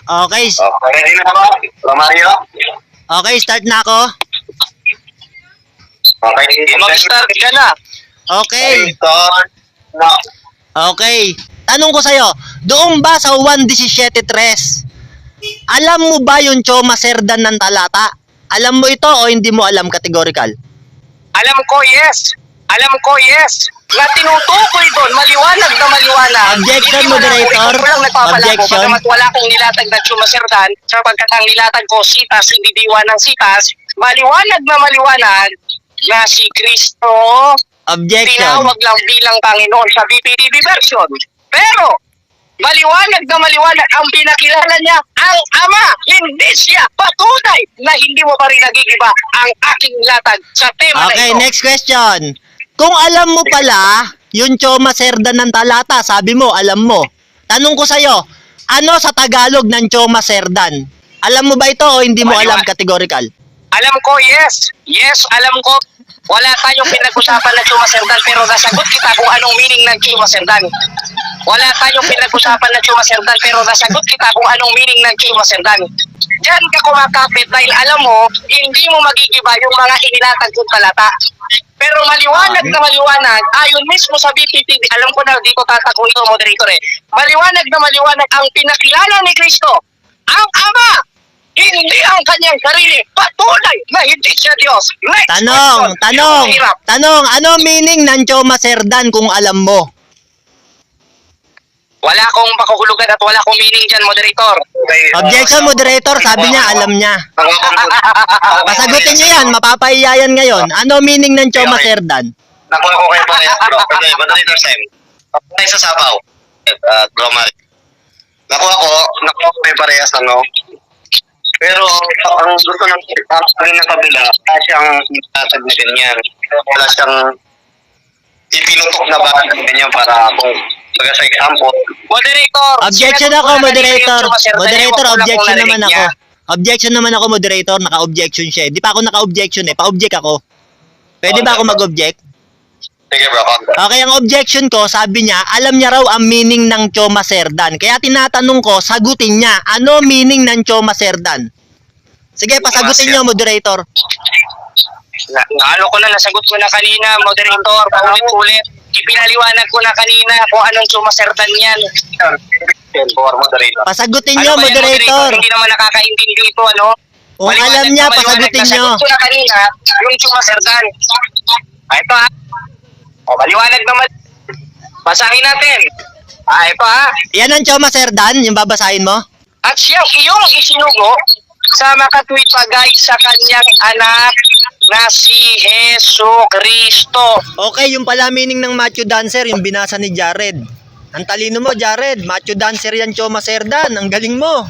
Okay. Okay, ready na ba? Romario? Okay, start na ako. Okay, mag-start ka na. Okay. Start na. Okay. Tanong ko sa'yo, doon ba sa 1:17:3, alam mo ba yung Choma Cerdan ng talata? Alam mo ito o hindi mo alam categorical? Alam ko, yes. Alam ko, yes. Na tinutukoy doon, maliwanag na maliwanag. Objection, Hindi mo na- moderator. Ikaw lang nagpapalago. Objection. Bagamat wala akong nilatag na Chumaserdan, sapagkat ang nilatag ko, sitas, hindi diwa ng sitas, maliwanag na maliwanag na si Kristo Objection. tinawag lang bilang Panginoon sa BPTV version. Pero, maliwanag na maliwanag ang pinakilala niya ang Ama. Hindi siya patunay na hindi mo pa rin nagigiba ang aking latag sa tema na Okay, ito. next question. Kung alam mo pala yung Choma Cerdan ng talata, sabi mo, alam mo. Tanong ko sa'yo, ano sa Tagalog ng Choma Cerdan? Alam mo ba ito o hindi mo alam categorical? Alam ko, yes. Yes, alam ko. Wala tayong pinag-usapan na Chumaserdan pero nasagot kita kung anong meaning ng Chumaserdan. Wala tayong pinag-usapan na Chumaserdan pero nasagot kita kung anong meaning ng Chumaserdan. Diyan ka kumakapit dahil alam mo, hindi mo magigiba yung mga inilatag kong talata. Pero maliwanag na maliwanag, ayon mismo sa BPTV, alam ko na, di ko tatago ito, moderator eh. Maliwanag na maliwanag ang pinakilala ni Kristo, ang Ama, hindi ang kanyang sarili, patunay na hindi siya Diyos. Next question. Tanong, ano meaning ng Choma Cerdan kung alam mo? Wala akong pakahulugan at wala akong meaning dyan, moderator. Objection, moderator, sabi niya, alam niya. Pasagutin niyo yan, mapapahiya yan ngayon. Ano meaning ng Choma Cerdan? Nakuha ko kayo parehas, bro. Okay, moderator time. Tayo sa sabaw. Romario. Nakuha ko kayo parehas, ano? Pero ang gusto ng sabihin ng kabila, wala siyang itatag na ganyan. Wala siyang ipinutok na ba ganyan para kung baga sa example. Moderator! Objection sinagot ako, ko na moderator. kanina yung Chumaserdan, Moderator, ewan ko na kung objection narinig naman niya. ako. Objection naman ako, moderator. Naka-objection siya. Di pa ako naka-objection eh. Pa-object ako. Pwede ba ako mag-object? Sige bro, Okay, ang objection ko, sabi niya, alam niya raw ang meaning ng Choma Cerdan. Kaya tinatanong ko, sagutin niya, ano meaning ng Choma Cerdan? Sige, pasagutin niyo, moderator. Ano ko na, nasagot ko na kanina, moderator, paulit-ulit. Ipinaliwanag ko na kanina kung anong Chumaserdan yan. moderator. Pasagutin niyo, Ano ba yan, moderator. Hindi naman nakakaintindi ito, ano? Kung Maliwanag alam niya, na maliwanag. pasagutin niyo. Nasagot ko na kanina yung Chumaserdan. Ito ha. Maliwanag naman. Basahin natin. Ito ha. Yan ang Choma Cerdan, yung babasahin mo? At siyang iyong isinugo sa makatwid pagay sa kanyang anak na si Heso Kristo. Okay, yung pala meaning ng Matthew Dancer, yung binasa ni Jared. Ang talino mo, Jared. Matthew Dancer yan, Choma Cerdan. Ang galing mo.